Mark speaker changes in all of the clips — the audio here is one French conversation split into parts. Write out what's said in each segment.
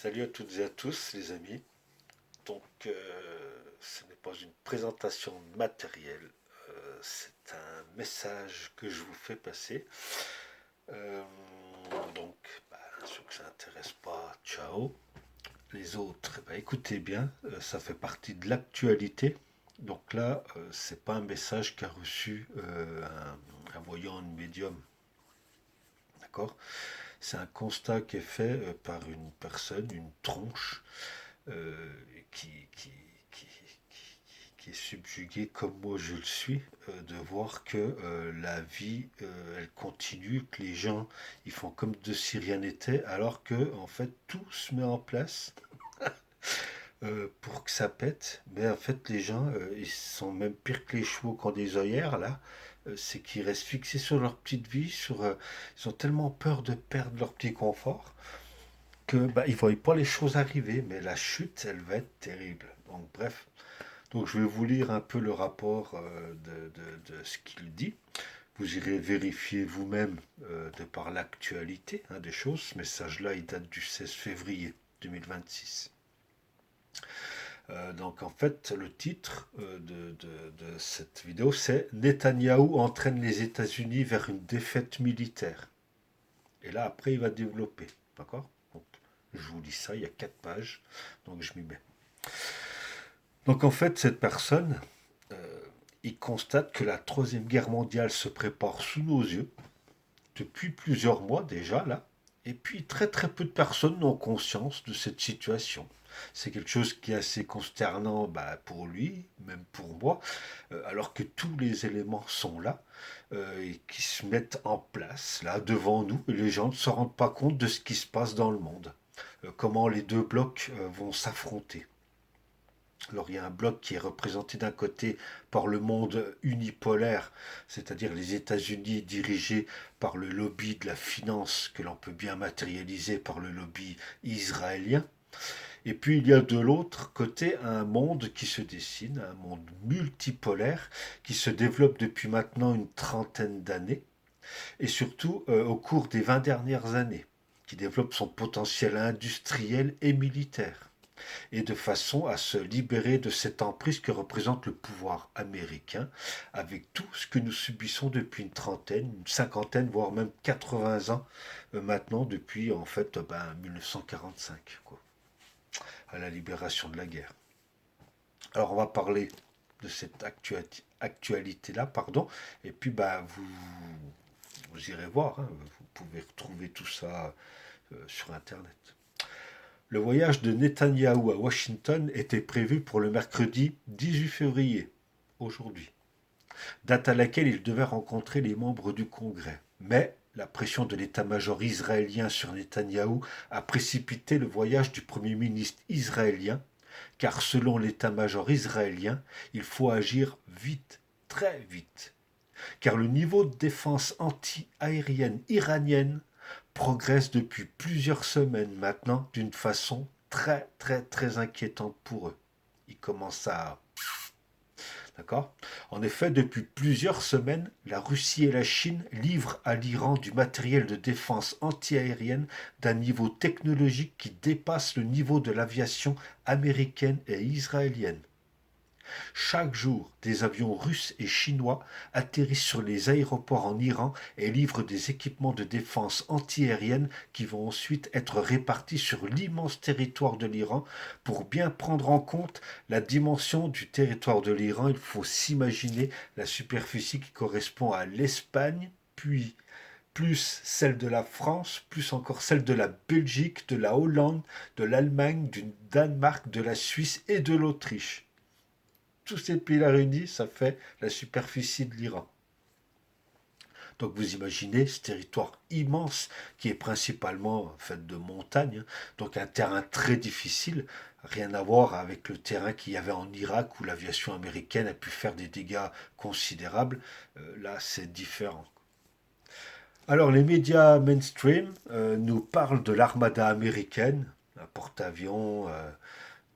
Speaker 1: Salut à toutes et à tous les amis. Ce n'est pas une présentation matérielle, c'est un message que je vous fais passer. Euh, donc, ceux que ça n'intéresse pas, ciao. Les autres, écoutez bien, ça fait partie de l'actualité. Donc là, c'est pas un message qu'a reçu un voyant, une médium, d'accord. C'est un constat qui est fait par une personne, une tronche, euh, qui, qui, qui, qui est subjugué comme moi je le suis, de voir que la vie, elle continue, que les gens, ils font comme de si rien n'était, alors que en fait tout se met en place pour que ça pète. Mais en fait les gens, ils sont même pires que les chevaux qui ont des œillères là. C'est qu'ils restent fixés sur leur petite vie, ils ont tellement peur de perdre leur petit confort que ils ne voient pas les choses arriver, mais la chute, elle va être terrible. Donc bref, donc je vais vous lire un peu le rapport de ce qu'il dit. Vous irez vérifier vous-même de par l'actualité des choses. Ce message-là, il date du 16 février 2026. Donc en fait, le titre de cette vidéo, c'est Netanyahou entraîne les États-Unis vers une défaite militaire. Et là, après, il va développer. D'accord. Donc, je vous lis ça, il y a 4 pages, donc je m'y mets. Donc en fait, cette personne, il constate que la Troisième Guerre mondiale se prépare sous nos yeux, depuis plusieurs mois déjà, là, et puis très très peu de personnes n'ont conscience de cette situation. C'est quelque chose qui est assez consternant pour lui, même pour moi, alors que tous les éléments sont là et qui se mettent en place, là, devant nous, et les gens ne se rendent pas compte de ce qui se passe dans le monde, comment les deux blocs vont s'affronter. Alors il y a un bloc qui est représenté d'un côté par le monde unipolaire, c'est-à-dire les États-Unis dirigés par le lobby de la finance que l'on peut bien matérialiser par le lobby israélien. Et puis il y a de l'autre côté un monde qui se dessine, un monde multipolaire qui se développe depuis maintenant une trentaine d'années et surtout au cours des 20 dernières années, qui développe son potentiel industriel et militaire et de façon à se libérer de cette emprise que représente le pouvoir américain, avec tout ce que nous subissons depuis une trentaine, une cinquantaine, voire même 80 ans maintenant, depuis en fait 1945, quoi, à la libération de la guerre. Alors on va parler de cette actualité-là, pardon, et puis vous irez voir, vous pouvez retrouver tout ça sur Internet. Le voyage de Netanyahou à Washington était prévu pour le mercredi 18 février, aujourd'hui, date à laquelle il devait rencontrer les membres du Congrès. Mais la pression de l'état-major israélien sur Netanyahou a précipité le voyage du Premier ministre israélien, car selon l'état-major israélien, il faut agir vite, très vite, car le niveau de défense anti-aérienne iranienne progresse depuis plusieurs semaines maintenant d'une façon très très très inquiétante pour eux. Ils commencent à... D'accord. En effet, depuis plusieurs semaines, la Russie et la Chine livrent à l'Iran du matériel de défense antiaérienne d'un niveau technologique qui dépasse le niveau de l'aviation américaine et israélienne. Chaque jour, des avions russes et chinois atterrissent sur les aéroports en Iran et livrent des équipements de défense antiaérienne qui vont ensuite être répartis sur l'immense territoire de l'Iran. Pour bien prendre en compte la dimension du territoire de l'Iran, il faut s'imaginer la superficie qui correspond à l'Espagne, puis plus celle de la France, plus encore celle de la Belgique, de la Hollande, de l'Allemagne, du Danemark, de la Suisse et de l'Autriche. Tous ces pays-là réunis, ça fait la superficie de l'Iran. Donc vous imaginez ce territoire immense qui est principalement fait de montagnes, donc un terrain très difficile, rien à voir avec le terrain qu'il y avait en Irak où l'aviation américaine a pu faire des dégâts considérables. Là, c'est différent. Alors les médias mainstream nous parlent de l'armada américaine, un porte-avions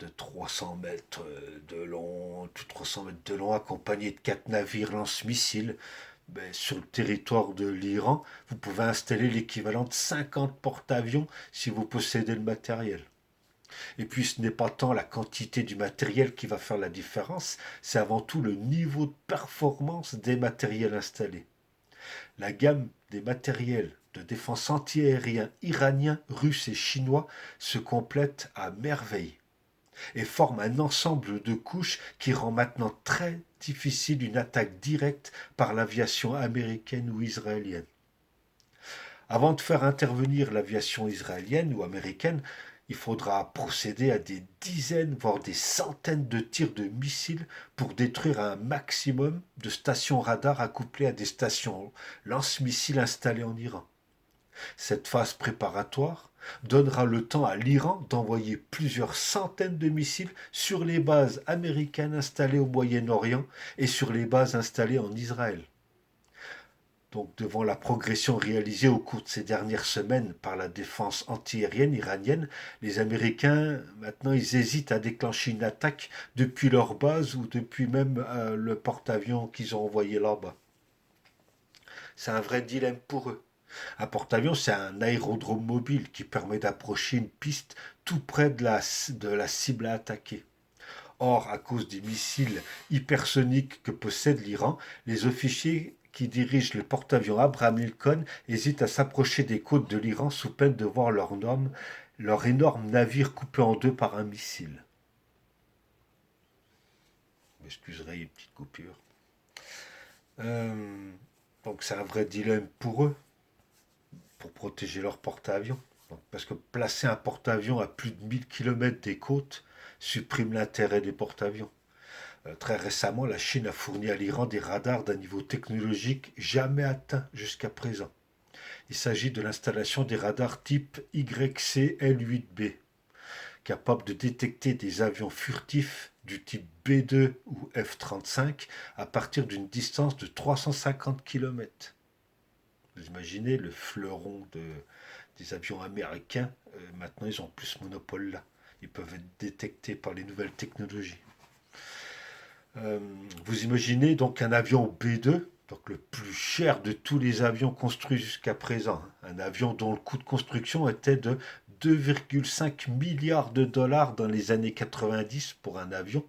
Speaker 1: de 300 mètres de long, 300 mètres de long, accompagné de 4 navires lance-missiles. Sur le territoire de l'Iran, vous pouvez installer l'équivalent de 50 porte-avions si vous possédez le matériel. Et puis ce n'est pas tant la quantité du matériel qui va faire la différence, c'est avant tout le niveau de performance des matériels installés. La gamme des matériels de défense antiaérien iranien, russe et chinois se complète à merveille et forme un ensemble de couches qui rend maintenant très difficile une attaque directe par l'aviation américaine ou israélienne. Avant de faire intervenir l'aviation israélienne ou américaine, il faudra procéder à des dizaines, voire des centaines de tirs de missiles pour détruire un maximum de stations radars accouplées à des stations lance-missiles installées en Iran. Cette phase préparatoire donnera le temps à l'Iran d'envoyer plusieurs centaines de missiles sur les bases américaines installées au Moyen-Orient et sur les bases installées en Israël. Donc, devant la progression réalisée au cours de ces dernières semaines par la défense antiaérienne iranienne, les Américains, maintenant, ils hésitent à déclencher une attaque depuis leur base ou depuis même le porte-avions qu'ils ont envoyé là-bas. C'est un vrai dilemme pour eux. Un porte-avions, c'est un aérodrome mobile qui permet d'approcher une piste tout près de la cible à attaquer. Or, à cause des missiles hypersoniques que possède l'Iran, les officiers qui dirigent le porte-avions Abraham Lincoln hésitent à s'approcher des côtes de l'Iran sous peine de voir leur énorme navire coupé en deux par un missile. Vous m'excuserez une petite coupure. Donc c'est un vrai dilemme pour eux, pour protéger leur porte-avions. Parce que placer un porte-avions à plus de 1000 km des côtes supprime l'intérêt des porte-avions. Très récemment, la Chine a fourni à l'Iran des radars d'un niveau technologique jamais atteint jusqu'à présent. Il s'agit de l'installation des radars type YC-L8B, capables de détecter des avions furtifs du type B2 ou F-35 à partir d'une distance de 350 km. Vous imaginez le fleuron des avions américains, maintenant ils ont plus ce monopole-là. Ils peuvent être détectés par les nouvelles technologies. Vous imaginez donc un avion B2, donc le plus cher de tous les avions construits jusqu'à présent, un avion dont le coût de construction était de 2,5 milliards de dollars dans les années 90 pour un avion,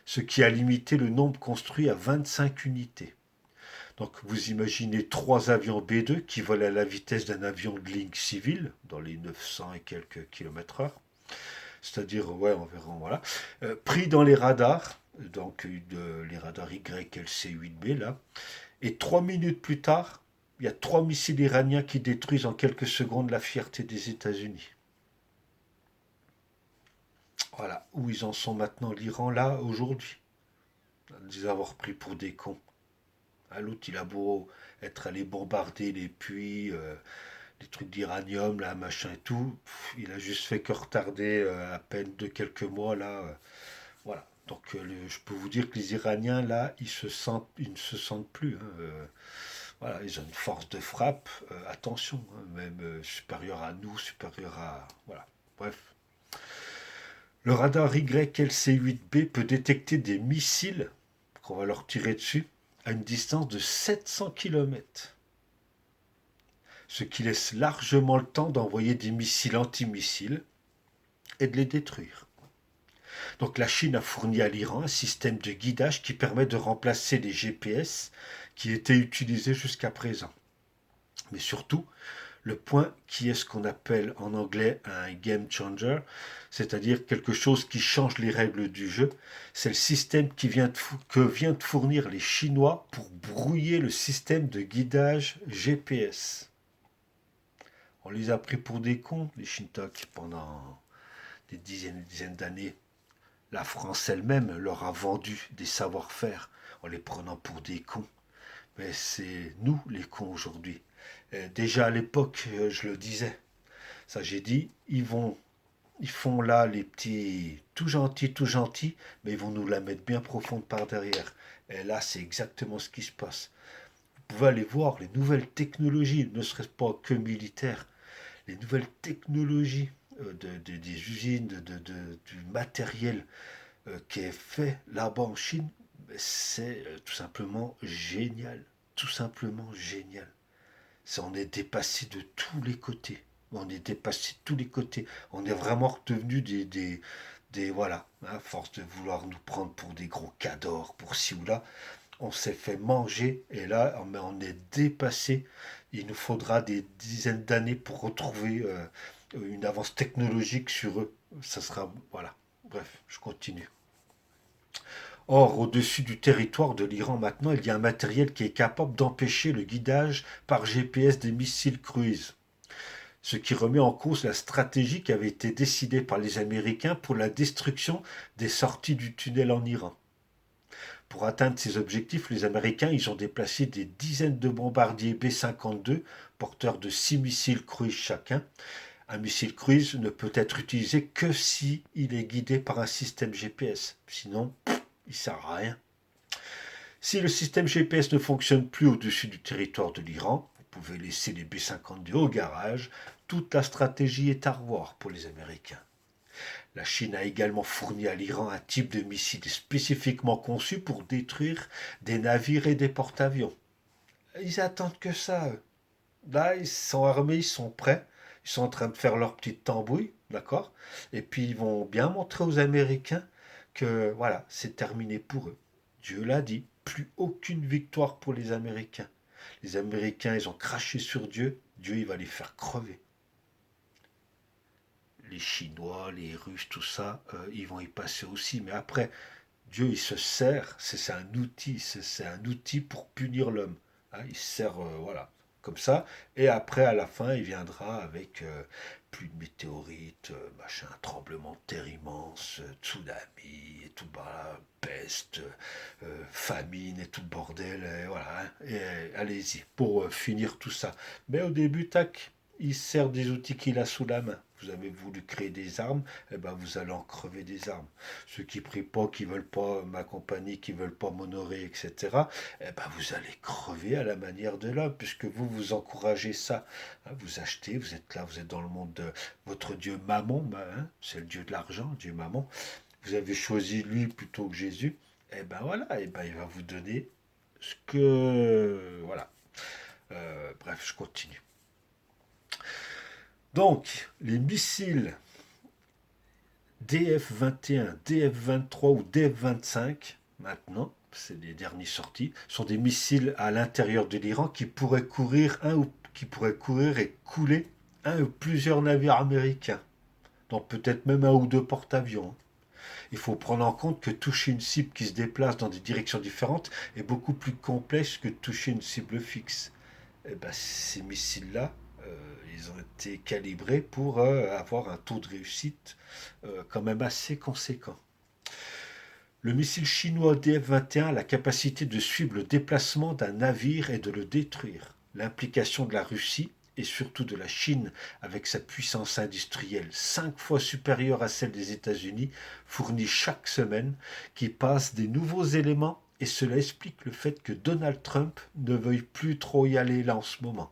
Speaker 1: ce qui a limité le nombre construit à 25 unités. Donc vous imaginez 3 avions B2 qui volent à la vitesse d'un avion de ligne civile, dans les 900 et quelques km/h, c'est-à-dire, ouais, environ, voilà, pris dans les radars, donc les radars YLC-8B, là, et 3 minutes plus tard, il y a 3 missiles iraniens qui détruisent en quelques secondes la fierté des États-Unis. Voilà, où ils en sont maintenant, l'Iran, là, aujourd'hui. Les avoir pris pour des cons. L'autre, il a beau être allé bombarder les puits, les trucs d'iranium, là, machin et tout. Il a juste fait que retarder à peine de quelques mois, là. Voilà. Donc, je peux vous dire que les Iraniens, là, ils ne se sentent plus. Voilà, ils ont une force de frappe, attention, même supérieure à nous, supérieure à... Voilà, bref. Le radar YLC-8B peut détecter des missiles qu'on va leur tirer dessus à une distance de 700 km, ce qui laisse largement le temps d'envoyer des missiles antimissiles et de les détruire. Donc la Chine a fourni à l'Iran un système de guidage qui permet de remplacer les GPS qui étaient utilisés jusqu'à présent. Mais surtout, le point qui est ce qu'on appelle en anglais un game changer, c'est-à-dire quelque chose qui change les règles du jeu, c'est le système que vient de fournir les Chinois pour brouiller le système de guidage GPS. On les a pris pour des cons, les Shintok, pendant des dizaines et des dizaines d'années. La France elle-même leur a vendu des savoir-faire en les prenant pour des cons. Mais c'est nous les cons aujourd'hui. Déjà à l'époque, je le disais, ça j'ai dit, ils font là les petits tout gentils, mais ils vont nous la mettre bien profonde par derrière. Et là, c'est exactement ce qui se passe. Vous pouvez aller voir les nouvelles technologies, ne serait-ce pas que militaires, les nouvelles technologies des usines, du matériel qui est fait là-bas en Chine, c'est tout simplement génial. Tout simplement génial. Ça en est dépassé de tous les côtés. On est dépassé de tous les côtés. On est vraiment redevenu voilà, à force de vouloir nous prendre pour des gros cadors, pour ci ou là, on s'est fait manger et là, on est dépassé. Il nous faudra des dizaines d'années pour retrouver une avance technologique sur eux. Ça sera, voilà. Bref, je continue. Or, au-dessus du territoire de l'Iran maintenant, il y a un matériel qui est capable d'empêcher le guidage par GPS des missiles cruise, ce qui remet en cause la stratégie qui avait été décidée par les Américains pour la destruction des sorties du tunnel en Iran. Pour atteindre ces objectifs, les Américains ils ont déplacé des dizaines de bombardiers B-52 porteurs de 6 missiles cruise chacun. Un missile cruise ne peut être utilisé que si il est guidé par un système GPS. Sinon, il ne sert à rien. Si le système GPS ne fonctionne plus au-dessus du territoire de l'Iran, vous pouvez laisser les B-52 au garage, toute la stratégie est à revoir pour les Américains. La Chine a également fourni à l'Iran un type de missile spécifiquement conçu pour détruire des navires et des porte-avions. Ils attendent que ça, eux. Là, ils sont armés, ils sont prêts. Ils sont en train de faire leur petite tambouille, d'accord. Et puis ils vont bien montrer aux Américains que voilà, c'est terminé pour eux. Dieu l'a dit, plus aucune victoire pour les Américains. Les Américains, ils ont craché sur Dieu. Dieu, il va les faire crever. Les Chinois, les Russes, tout ça, ils vont y passer aussi. Mais après, Dieu, il se sert, c'est un outil pour punir l'homme. Hein, il se sert, voilà, comme ça. Et après, à la fin, il viendra avec plus de météorites, machin, tremblement de terre immense, tsunami, et tout, bah, peste, famine, et tout le bordel, et voilà. Hein, et allez-y, pour finir tout ça. Mais au début, tac, il se sert des outils qu'il a sous la main. Vous avez voulu créer des armes, eh ben vous allez en crever des armes. Ceux qui prient pas, qui veulent pas m'accompagner, qui veulent pas m'honorer, etc., eh ben vous allez crever à la manière de l'homme, puisque vous vous encouragez ça. Hein, vous achetez, vous êtes là, vous êtes dans le monde de votre Dieu Mammon, hein, c'est le Dieu de l'argent, Dieu Mammon. Vous avez choisi lui plutôt que Jésus. Eh ben voilà, eh ben il va vous donner ce que voilà. Bref, je continue. Donc, les missiles DF-21, DF-23 ou DF-25, maintenant, c'est les derniers sortis, sont des missiles à l'intérieur de l'Iran qui pourraient courir et couler un ou plusieurs navires américains, donc peut-être même un ou deux porte-avions. Il faut prendre en compte que toucher une cible qui se déplace dans des directions différentes est beaucoup plus complexe que toucher une cible fixe. Et ben, ces missiles-là, ils ont été calibrés pour avoir un taux de réussite quand même assez conséquent. Le missile chinois DF-21 a la capacité de suivre le déplacement d'un navire et de le détruire. L'implication de la Russie et surtout de la Chine avec sa puissance industrielle 5 fois supérieure à celle des États-Unis fournit chaque semaine qui passe des nouveaux éléments et cela explique le fait que Donald Trump ne veuille plus trop y aller là en ce moment.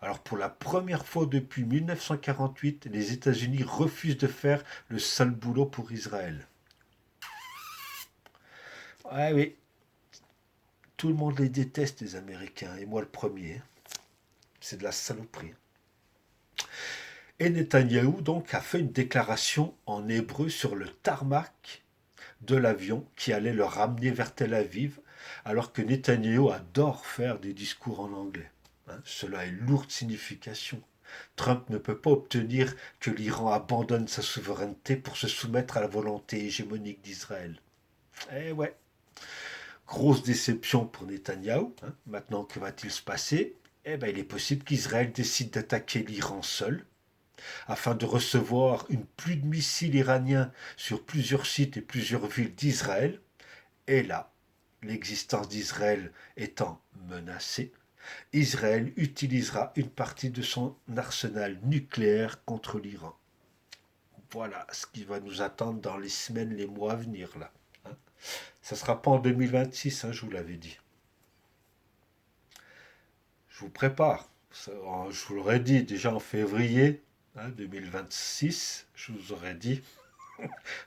Speaker 1: Alors pour la première fois depuis 1948, les États-Unis refusent de faire le sale boulot pour Israël. Ah oui, tout le monde les déteste les Américains, et moi le premier. C'est de la saloperie. Et Netanyahou donc a fait une déclaration en hébreu sur le tarmac de l'avion qui allait le ramener vers Tel Aviv, alors que Netanyahou adore faire des discours en anglais. Hein, cela est lourd de signification. Trump ne peut pas obtenir que l'Iran abandonne sa souveraineté pour se soumettre à la volonté hégémonique d'Israël. Eh ouais. Grosse déception pour Netanyahou. Hein. Maintenant, que va-t-il se passer? Eh ben, il est possible qu'Israël décide d'attaquer l'Iran seul, afin de recevoir une pluie de missiles iraniens sur plusieurs sites et plusieurs villes d'Israël. Et là, l'existence d'Israël étant menacée, Israël utilisera une partie de son arsenal nucléaire contre l'Iran. Voilà ce qui va nous attendre dans les semaines, les mois à venir là. Hein. Ça ne sera pas en 2026, hein, je vous l'avais dit. Je vous prépare. Je vous l'aurais dit déjà en février 2026, je vous aurais dit.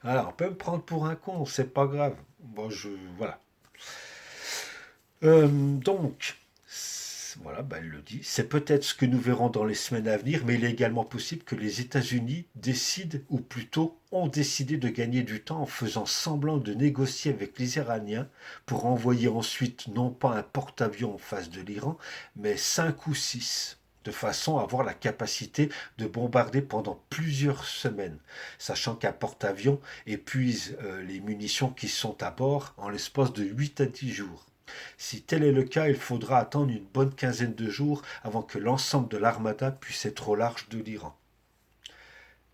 Speaker 1: Alors, on peut me prendre pour un con, c'est pas grave. Bon, voilà. Donc, voilà, bah, elle le dit. C'est peut-être ce que nous verrons dans les semaines à venir, mais il est également possible que les États-Unis décident, ou plutôt ont décidé de gagner du temps en faisant semblant de négocier avec les Iraniens pour envoyer ensuite non pas un porte-avions en face de l'Iran, mais 5 ou 6, de façon à avoir la capacité de bombarder pendant plusieurs semaines, sachant qu'un porte-avions épuise les munitions qui sont à bord en l'espace de 8 à 10 jours. Si tel est le cas, il faudra attendre une bonne quinzaine de jours avant que l'ensemble de l'armada puisse être au large de l'Iran.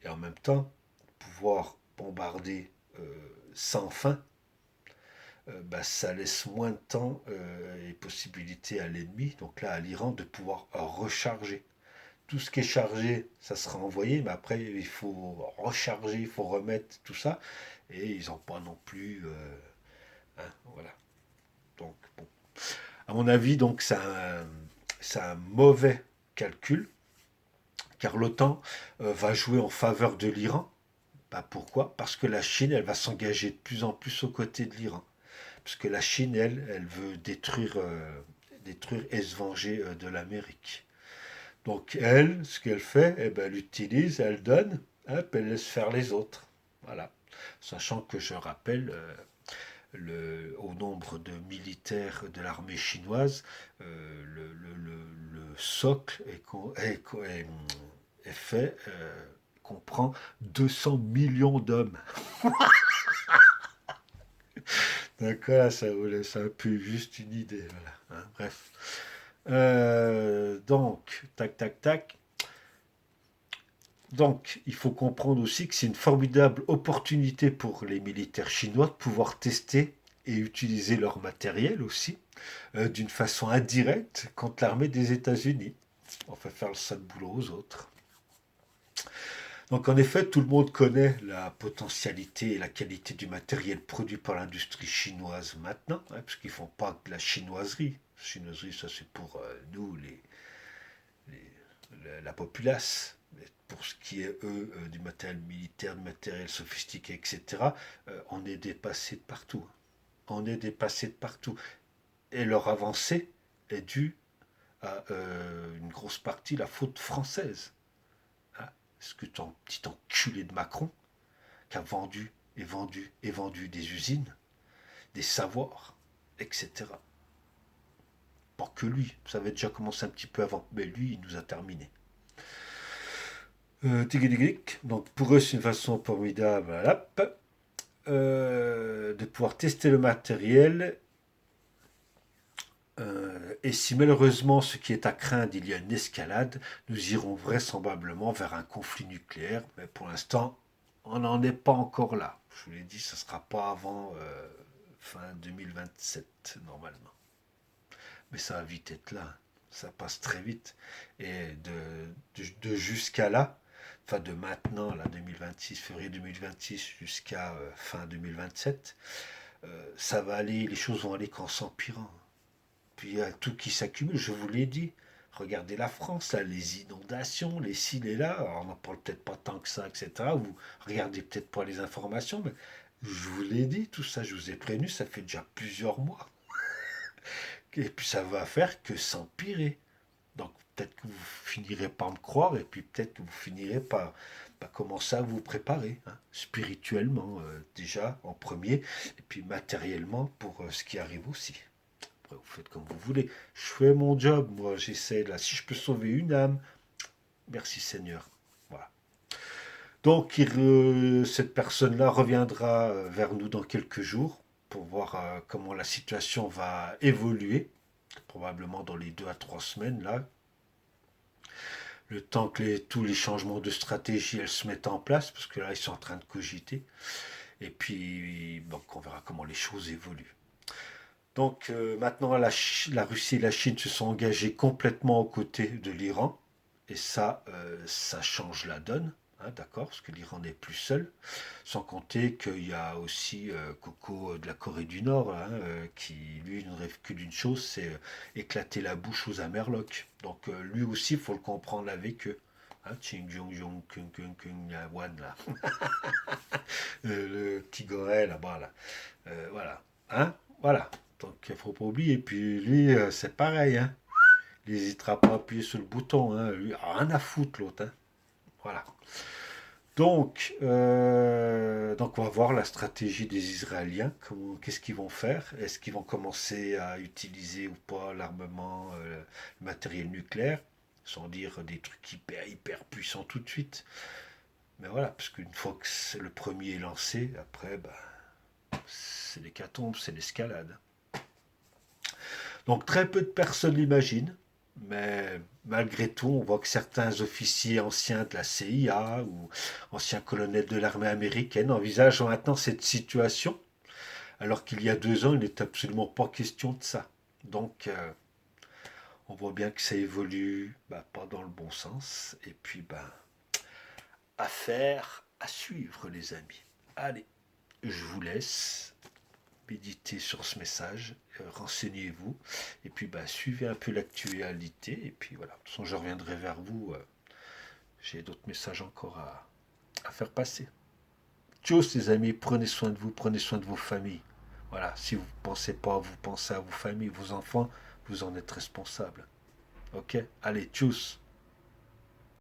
Speaker 1: Et en même temps, pouvoir bombarder sans fin, bah, ça laisse moins de temps et possibilité à l'ennemi, donc là à l'Iran, de pouvoir recharger. Tout ce qui est chargé, ça sera envoyé, mais après il faut recharger, il faut remettre tout ça, et ils n'ont pas non plus... hein, voilà. Donc bon. À mon avis, donc, c'est un mauvais calcul, car l'OTAN va jouer en faveur de l'Iran. Bah, pourquoi? Parce que la Chine, elle va s'engager de plus en plus aux côtés de l'Iran. Parce que la Chine, elle veut détruire et se venger de l'Amérique. Donc elle, ce qu'elle fait, eh ben, elle utilise, elle donne, hop, elle laisse faire les autres. Voilà. Sachant que je rappelle, au nombre de militaires de l'armée chinoise, le socle est fait, comprend 200 millions d'hommes. D'accord, ça vous laisse un peu juste une idée. Voilà, hein, bref. Donc, tac, tac, tac. Donc, il faut comprendre aussi que c'est une formidable opportunité pour les militaires chinois de pouvoir tester et utiliser leur matériel aussi, d'une façon indirecte contre l'armée des États-Unis. On fait faire le sale boulot aux autres. Donc en effet, tout le monde connaît la potentialité et la qualité du matériel produit par l'industrie chinoise maintenant, hein, parce qu'ils ne font pas de la chinoiserie. La chinoiserie, ça c'est pour nous, la populace. Pour ce qui est, eux, du matériel militaire, du matériel sophistiqué, etc., on est dépassé de partout. On est dépassé de partout. Et leur avancée est due à une grosse partie la faute française. Hein, parce que ton petit enculé de Macron, qui a vendu et vendu et vendu des usines, des savoirs, etc. Pas que lui, ça avait déjà commencé un petit peu avant, mais lui, il nous a terminé. Donc pour eux, c'est une façon formidable de pouvoir tester le matériel. Et si malheureusement ce qui est à craindre, il y a une escalade, nous irons vraisemblablement vers un conflit nucléaire. Mais pour l'instant, on n'en est pas encore là. Je vous l'ai dit, ça ne sera pas avant fin 2027 normalement. Mais ça va vite être là. Ça passe très vite. Et de jusqu'à là, enfin de maintenant, là, 2026, février 2026 jusqu'à fin 2027, ça va aller, les choses vont aller qu'en s'empirant. Puis il y a tout qui s'accumule, je vous l'ai dit. Regardez la France, là, les inondations, les ci, les là. Alors, on n'en parle peut-être pas tant que ça, etc. Vous regardez peut-être pas les informations, mais je vous l'ai dit, tout ça, je vous ai prévenu, ça fait déjà plusieurs mois. Et puis ça va faire que s'empirer. Donc peut-être que vous finirez par me croire, et puis peut-être que vous finirez par commencer à vous préparer, hein, spirituellement déjà en premier, et puis matériellement pour ce qui arrive aussi. Après, vous faites comme vous voulez. Je fais mon job, moi j'essaie là. Si je peux sauver une âme, merci Seigneur. Voilà. Donc cette personne-là reviendra vers nous dans quelques jours pour voir comment la situation va évoluer, probablement dans les 2 à 3 semaines là, le temps que tous les changements de stratégie elles se mettent en place, parce que là ils sont en train de cogiter, et puis donc on verra comment les choses évoluent. Donc maintenant la Russie et la Chine se sont engagées complètement aux côtés de l'Iran, et ça change la donne. Hein, d'accord, parce que l'Iran n'est plus seul, sans compter qu'il y a aussi Coco de la Corée du Nord, hein, qui lui ne rêve que d'une chose, c'est éclater la bouche aux Amerlocs. Donc lui aussi, il faut le comprendre avec eux. Hein, Ching Jong Jong Kung Kung Kung Wan là, le petit goré là-bas là, voilà, hein, voilà. Donc il ne faut pas oublier. Et puis lui, c'est pareil, hein. il n'hésitera pas à appuyer sur le bouton. Hein. Lui, rien à foutre l'autre. Hein. Voilà. Donc, on va voir la stratégie des Israéliens. Qu'est-ce qu'ils vont faire? Est-ce qu'ils vont commencer à utiliser ou pas l'armement, le matériel nucléaire, sans dire des trucs hyper, hyper puissants tout de suite. Mais voilà, parce qu'une fois que le premier est lancé, après, bah, c'est l'hécatombe, c'est l'escalade. Donc très peu de personnes l'imaginent, mais malgré tout, on voit que certains officiers anciens de la CIA ou anciens colonels de l'armée américaine envisagent maintenant cette situation, alors qu'il y a 2 ans, il n'est absolument pas question de ça. Donc on voit bien que ça évolue bah, pas dans le bon sens, et puis bah, affaire à suivre les amis. Allez, je vous laisse méditez sur ce message, renseignez-vous, et puis bah, suivez un peu l'actualité, et puis voilà, de toute façon je reviendrai vers vous, j'ai d'autres messages encore à faire passer. Tchuss les amis, prenez soin de vous, prenez soin de vos familles. Voilà, si vous ne pensez pas à vous, pensez à vos familles, vos enfants, vous en êtes responsables. Ok. Allez, tchuss.